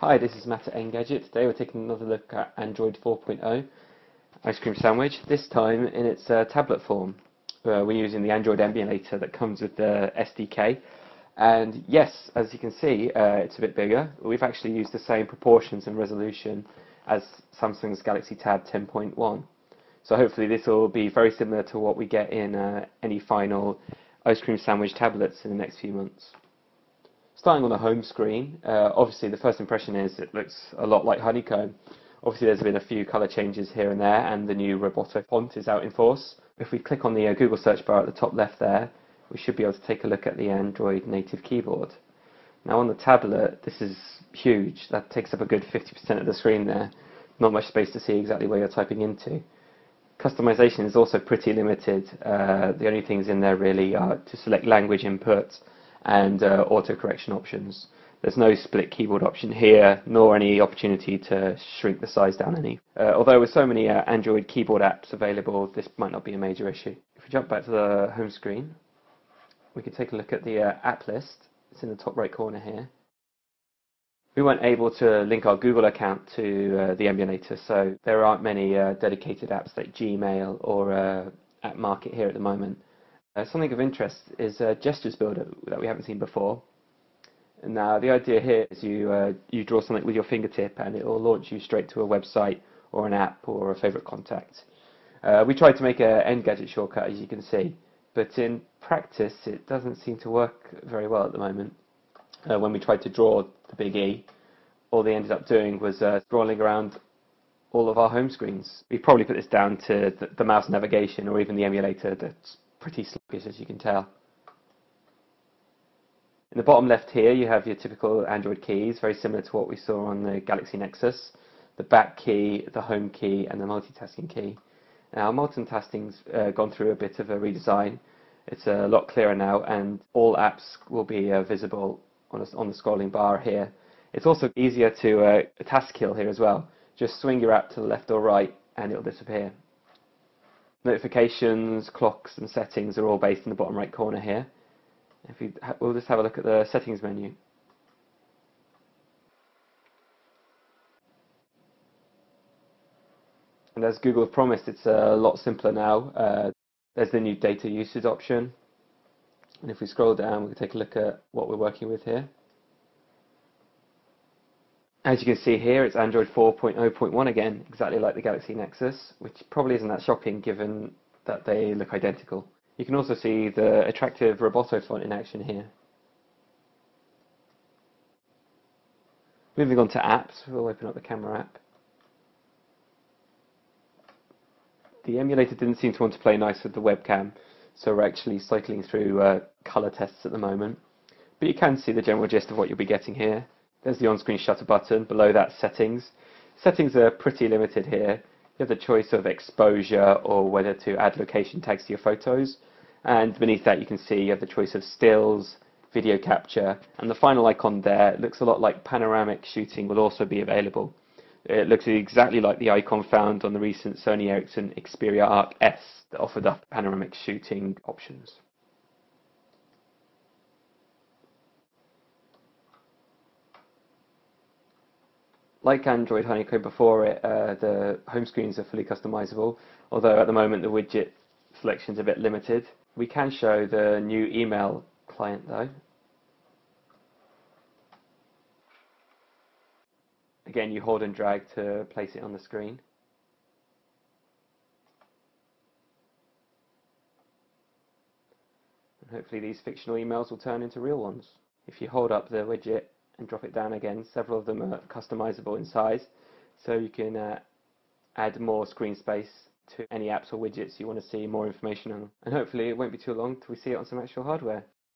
Hi, this is Matt at Engadget. Today we're taking another look at Android 4.0 Ice Cream Sandwich, this time in its tablet form. We're using the Android emulator that comes with the SDK. And yes, as you can see, it's a bit bigger. We've actually used the same proportions and resolution as Samsung's Galaxy Tab 10.1. So hopefully this will be very similar to what we get in any final ice cream sandwich tablets in the next few months. Starting on the home screen, obviously the first impression is it looks a lot like Honeycomb. Obviously there's been a few colour changes here and there, and the new Roboto font is out in force. If we click on the Google search bar at the top left there, we should be able to take a look at the Android native keyboard. Now on the tablet, this is huge. That takes up a good 50% of the screen there. Not much space to see exactly where you're typing into. Customization is also pretty limited. The only things in there really are to select language input and auto-correction options. There's no split keyboard option here, nor any opportunity to shrink the size down any. Although with so many Android keyboard apps available, this might not be a major issue. If we jump back to the home screen, we can take a look at the app list. It's in the top right corner here. We weren't able to link our Google account to the emulator, so there aren't many dedicated apps like Gmail or App Market here at the moment. Something of interest is Gestures Builder that we haven't seen before. Now the idea here is you draw something with your fingertip and it will launch you straight to a website or an app or a favourite contact. We tried to make an Engadget shortcut, as you can see, but in practice it doesn't seem to work very well at the moment. When we tried to draw the big E, all they ended up doing was scrolling around all of our home screens. We probably put this down to the mouse navigation or even the emulator that's pretty sluggish, as you can tell. In the bottom left here you have your typical Android keys, very similar to what we saw on the Galaxy Nexus. The back key, the home key and the multitasking key. Now multitasking's gone through a bit of a redesign. It's a lot clearer now and all apps will be visible on the scrolling bar here. It's also easier to task kill here as well. Just swing your app to the left or right and it'll disappear. Notifications, clocks and settings are all based in the bottom right corner here. We'll just have a look at the settings menu. And as Google have promised, it's a lot simpler now. There's the new data usage option. And if we scroll down, we can take a look at what we're working with here. As you can see here, it's Android 4.0.1 again, exactly like the Galaxy Nexus, which probably isn't that shocking given that they look identical. You can also see the attractive Roboto font in action here. Moving on to apps, we'll open up the camera app. The emulator didn't seem to want to play nice with the webcam, so we're actually cycling through colour tests at the moment. But you can see the general gist of what you'll be getting here. There's the on-screen shutter button, below that settings. Settings are pretty limited here. You have the choice of exposure or whether to add location tags to your photos. And beneath that you can see you have the choice of stills, video capture, and the final icon there looks a lot like panoramic shooting will also be available. It looks exactly like the icon found on the recent Sony Ericsson Xperia Arc S that offered up panoramic shooting options. Like Android Honeycomb before it, the home screens are fully customizable, although at the moment the widget selection is a bit limited. We can show the new email client though. Again, you hold and drag to place it on the screen. And hopefully these fictional emails will turn into real ones. If you hold up the widget and drop it down again, several of them are customizable in size, so you can add more screen space to any apps or widgets you want to see more information on. And hopefully it won't be too long till we see it on some actual hardware.